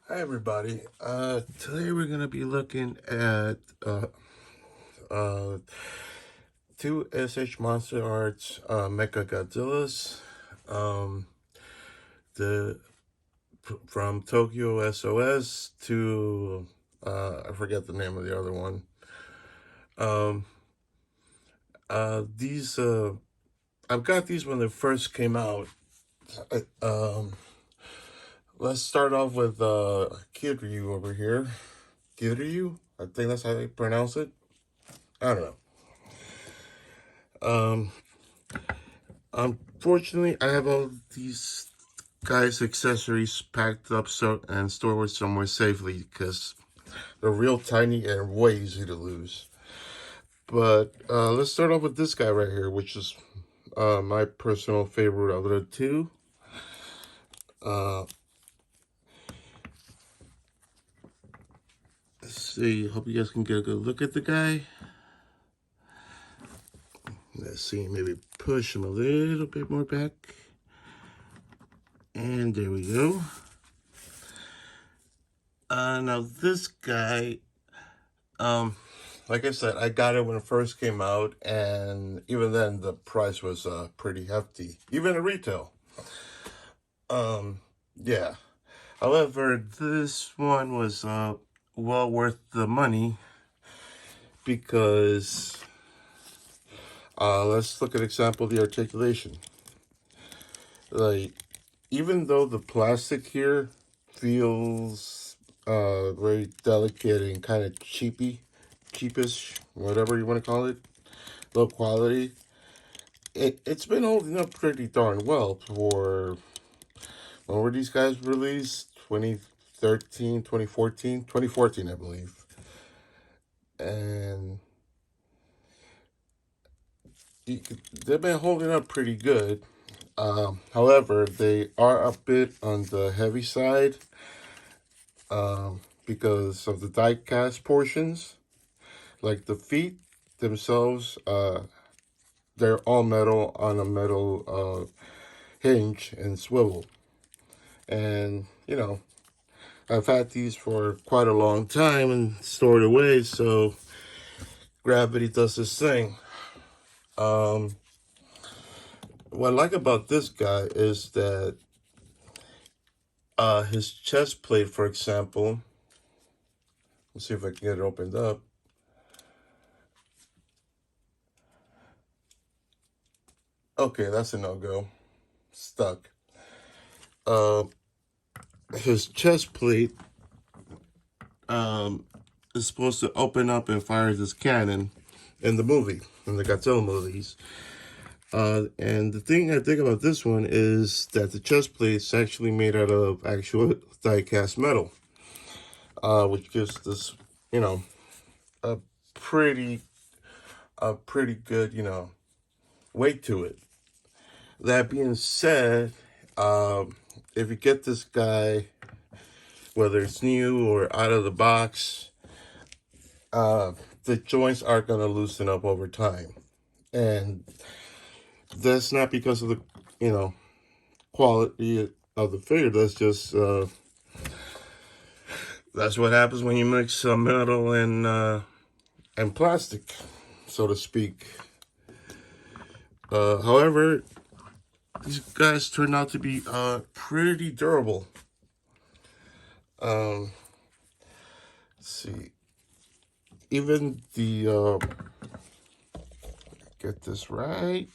Hi everybody. Today we're gonna be looking at uh two Monsterarts Mechagodzillas. Um the from Tokyo SOS to I forget the name of the other one. Um these I've got these when they first came out. Let's start off with Kiryu over here. Kiryu? I think that's how they pronounce it. I don't know. Um Unfortunately, I have all these guys' accessories packed up and stored somewhere safely because they're real tiny and way easy to lose. But let's start off with this guy right here, which is my personal favorite of the two. Uh, let's see. Hope you guys can get a good look at the guy. Let's see. Maybe push him a little bit more back. And there we go. Now this guy, like I said, I got it when it first came out, and even then the price was pretty hefty, even at retail. Yeah. However, this one was well worth the money because let's look at example the articulation. Like, even though the plastic here feels very delicate and kind of cheapish, whatever you want to call it, low quality, it's been holding up pretty darn well for when were these guys released? 2013, 2014? 2014, I believe. And they've been holding up pretty good. However, they are a bit on the heavy side because of the die cast portions. Like the feet themselves, they're all metal on a metal hinge and swivel. And, I've had these for quite a long time and stored away, so gravity does this thing. What I like about this guy is that his chest plate, for example, let's see if I can get it opened up. Okay, that's a no-go. Stuck. Uh, his chest plate is supposed to open up and fire this cannon in in the Godzilla movies. And the thing I think about this one is that the chest plate is actually made out of actual die-cast metal, which gives this, a pretty, pretty good, weight to it. That being said, if you get this guy, whether it's new or out of the box, the joints are going to loosen up over time. And that's not because of the, quality of the figure. That's just, that's what happens when you mix metal and plastic, so to speak. However, these guys turned out to be pretty durable. Let's see. Even the get this right.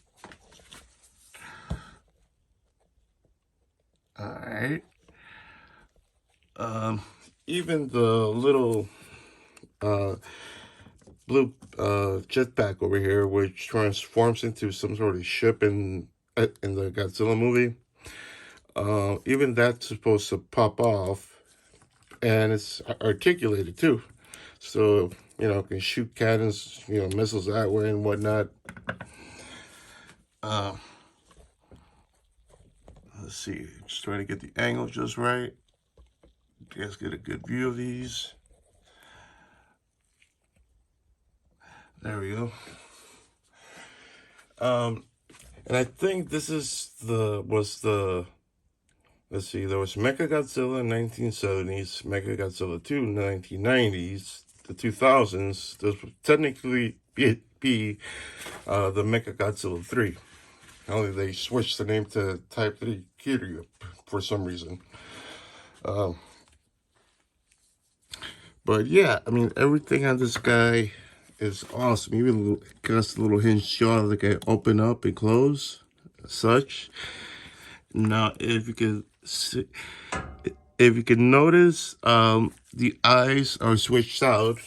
All right. Even the little blue jetpack over here, which transforms into some sort of ship in the Godzilla movie. Even that's supposed to pop off, and it's articulated too, so can shoot cannons, missiles that way and whatnot. Uh, let's see, just trying to get the angle just right. You guys get a good view of these. There we go. And I think this is was the let's see, there was Mechagodzilla in 1970s, Mechagodzilla 2 in the 1990s, the 2000s. This would technically be the Mechagodzilla 3. Only they switched the name to Type 3 Kiryu for some reason. But yeah, I mean, everything on this guy is awesome. Even got a little hinge jaw that can open up and close, such. Now, if you can see, if you can notice, the eyes are switched out.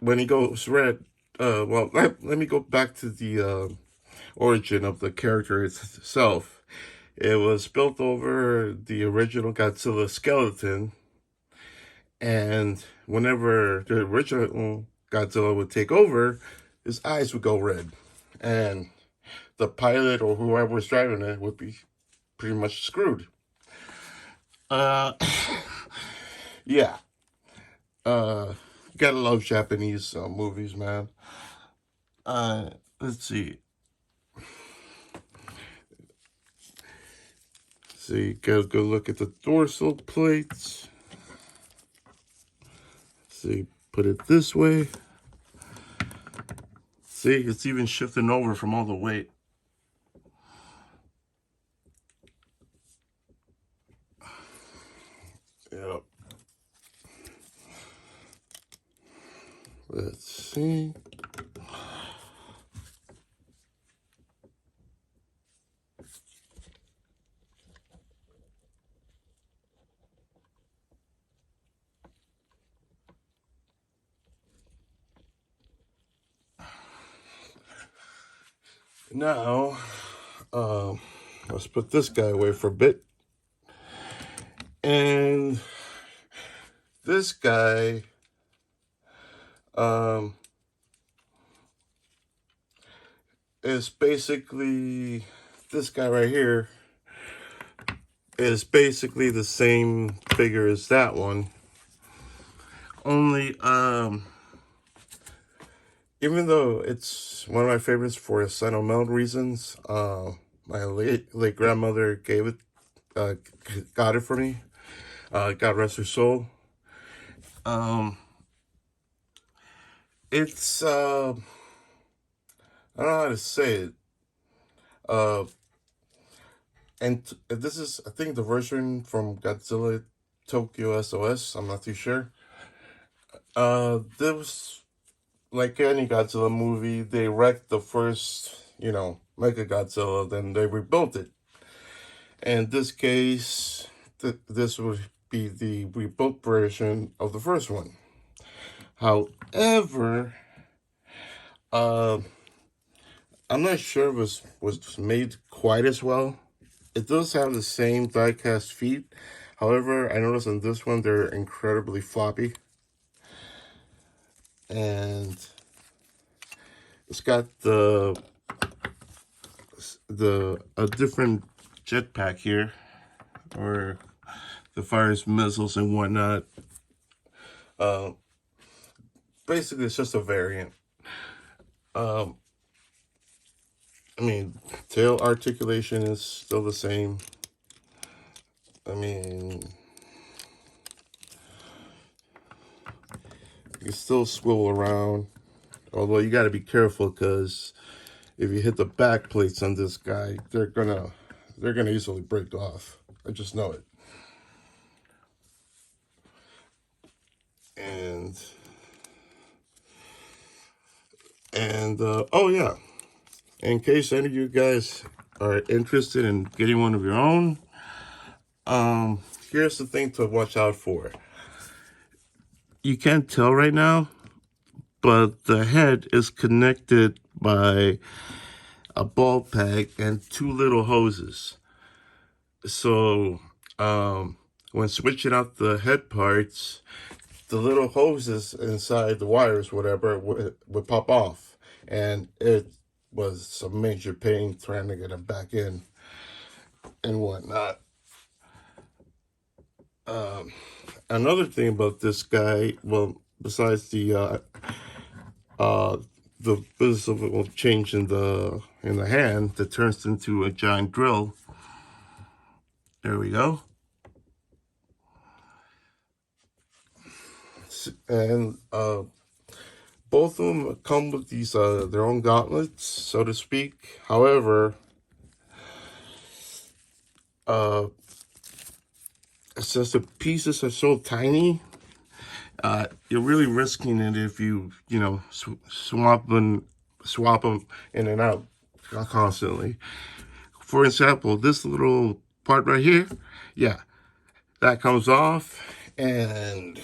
When he goes red, well, let me go back to the origin of the character itself. It was built over the original Godzilla skeleton, and whenever the original Godzilla would take over, his eyes would go red, and the pilot or whoever was driving it would be pretty much screwed. Yeah. Gotta love Japanese movies, man. Let's see. So you gotta go look at the dorsal plates. See, put it this way. See, it's even shifting over from all the weight. Yep. Let's see. Now, let's put this guy away for a bit. And this guy, is basically, this guy right here is basically the same figure as that one. Only, even though it's one of my favorites for sentimental reasons, my late grandmother gave it, got it for me. God rest her soul. It's, I don't know how to say it. And this is, I think, the version from Godzilla Tokyo SOS. I'm not too sure. There was, like any Godzilla movie, they wrecked the first, Mechagodzilla, then they rebuilt it. In this case, this would be the rebuilt version of the first one. However, I'm not sure it was made quite as well. It does have the same die-cast feet. However, I noticed on this one, they're incredibly floppy. And it's got a different jetpack here, or the fires missiles and whatnot. Basically, it's just a variant. I mean, tail articulation is still the same. I mean, you can still swivel around, although you got to be careful because if you hit the back plates on this guy, they're gonna easily break off. I just know it. And oh yeah, in case any of you guys are interested in getting one of your own, here's the thing to watch out for. You can't tell right now, but the head is connected by a ball peg and two little hoses. So when switching out the head parts, the little hoses inside the wires, whatever, would pop off. And it was some major pain trying to get them back in and whatnot. Another thing about this guy, well, besides the business of changing the in the hand that turns into a giant drill. There we go. And both of them come with these their own gauntlets, so to speak. However, since the pieces are so tiny, you're really risking it if you swap them in and out constantly. For example, this little part right here, yeah, that comes off, and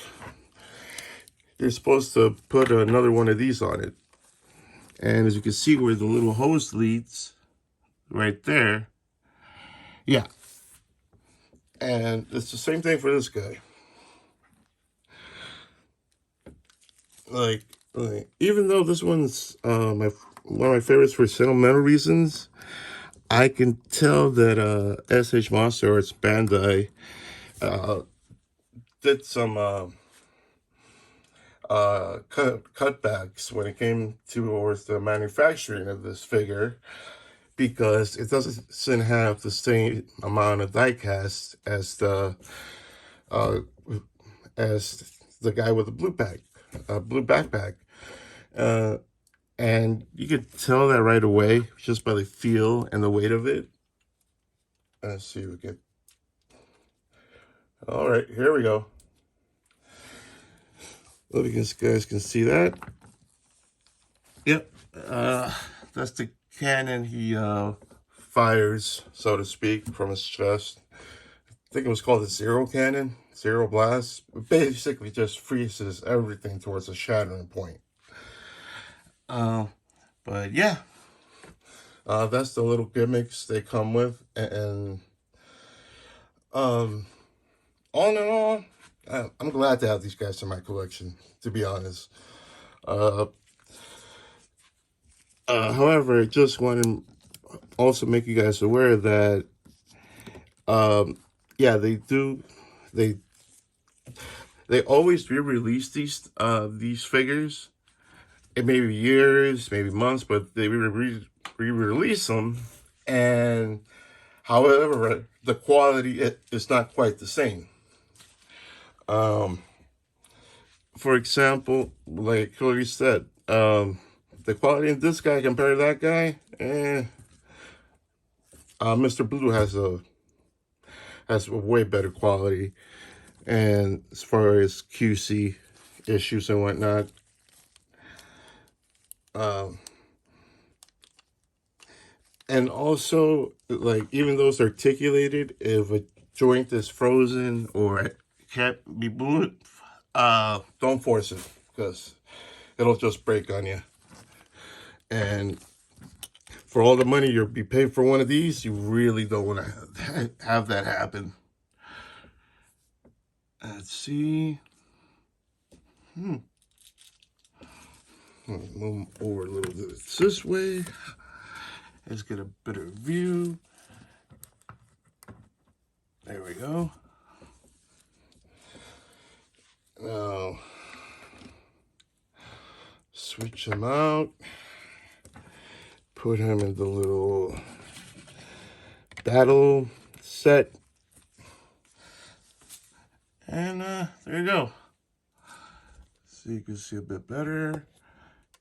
you're supposed to put another one of these on it. And as you can see where the little hose leads, right there, yeah. And it's the same thing for this guy. Like even though this one's one of my favorites for sentimental reasons, I can tell that SH Monsterarts Bandai did some cutbacks when it came towards the manufacturing of this figure, because it doesn't have the same amount of die cast as the guy with the blue backpack. And you could tell that right away just by the feel and the weight of it. Let's see if we get. All right, here we go. Hope you guys can see that. Yep, that's the cannon he fires, so to speak, from his chest. I think it was called the Zero Cannon, Zero Blast. It basically just freezes everything towards a shattering point. But yeah, that's the little gimmicks they come with, and all in all, I'm glad to have these guys in my collection, to be honest. However, I just want to also make you guys aware that, yeah, they always re-release these figures. It may be years, maybe months, but they re-release them, and however, the quality is not quite the same. For example, like Kiryu said, the quality of this guy compared to that guy, Mr. Blue has a way better quality, and as far as QC issues and whatnot. And also, like, even though it's articulated, if a joint is frozen or it can't be moved, don't force it, because it'll just break on you. And for all the money you'll be paid for one of these, you really don't want to have that happen. Let's see. Move over a little bit this way. Let's get a better view. There we go. Now, switch him out. Put him in the little battle set. And there you go. So you can see a bit better.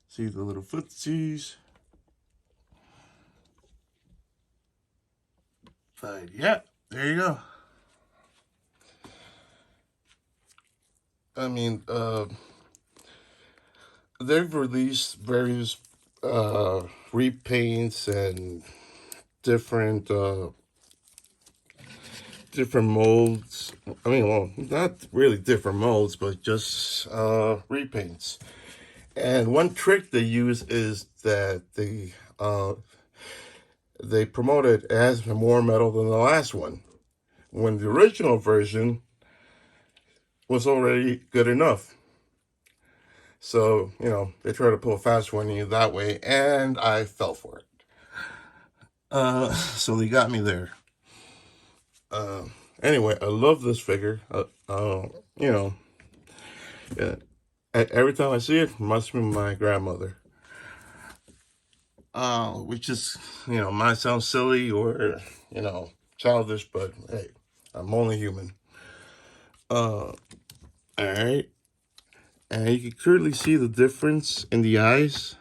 See the little footsies. But yeah, there you go. I mean, they've released various repaints and different molds. I mean, well, not really different molds, but just repaints. And one trick they use is that they promote it as more metal than the last one, when the original version was already good enough. So, they try to pull a fast one in you that way, and I fell for it. So they got me there. Anyway, I love this figure. Yeah. Every time I see it, it reminds me of my grandmother. which is, might sound silly or, childish, but hey, I'm only human. All right. And you can clearly see the difference in the eyes.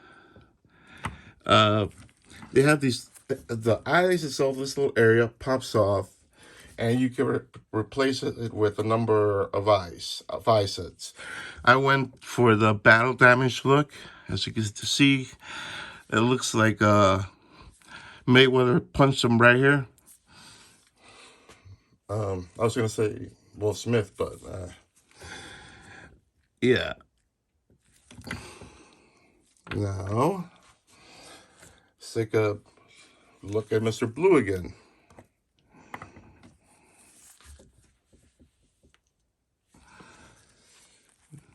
They have the eyes itself, this little area pops off, and you can replace it with a number of eye sets. I went for the battle damage look. As you can see, it looks like Mayweather punched him right here. I was gonna say Will Smith, but yeah. Now, let's take a look at Mr. Blue again.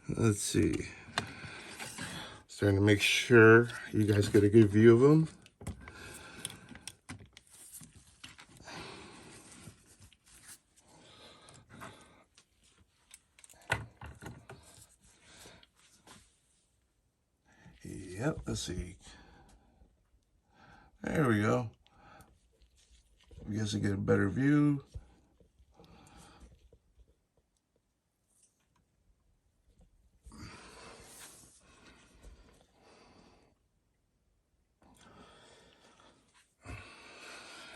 Let's see. Starting to make sure you guys get a good view of him. Yep, let's see. There we go. You guys can get a better view.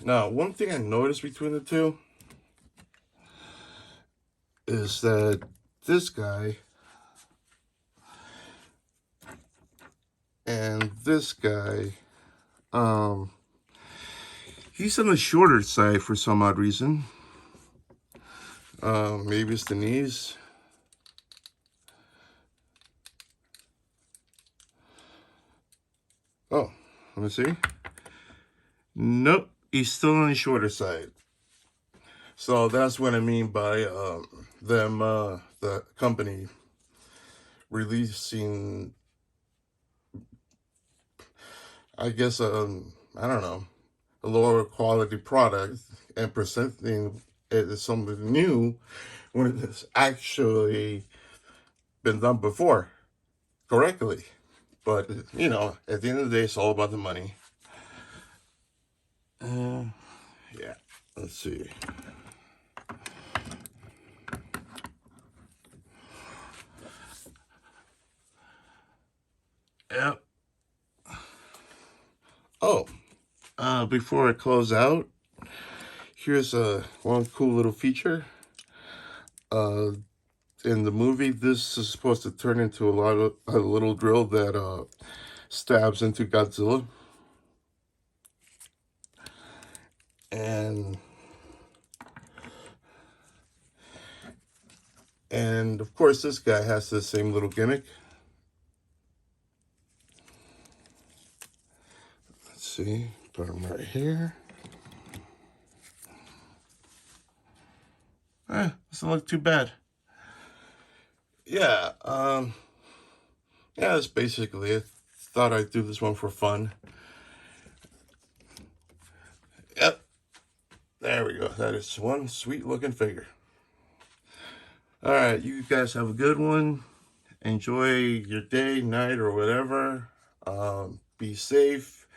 Now, one thing I noticed between the two is that this guy and this guy, he's on the shorter side for some odd reason. Maybe it's the knees. Oh, let me see. Nope, he's still on the shorter side. So that's what I mean by the company releasing, I guess, I don't know, a lower quality product and presenting it as something new when it's actually been done before correctly. But, at the end of the day, it's all about the money. Yeah, let's see. Yep. Oh, before I close out, here's one cool little feature. In the movie, this is supposed to turn into a little drill that stabs into Godzilla. And of course, this guy has the same little gimmick. Let's see, put him right here. Doesn't look too bad. Yeah, that's basically it. Thought I'd do this one for fun. Yep, there we go. That is one sweet looking figure. All right, you guys have a good one. Enjoy your day, night, or whatever. Be safe.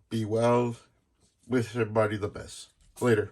Be well. Wish everybody the best. Later.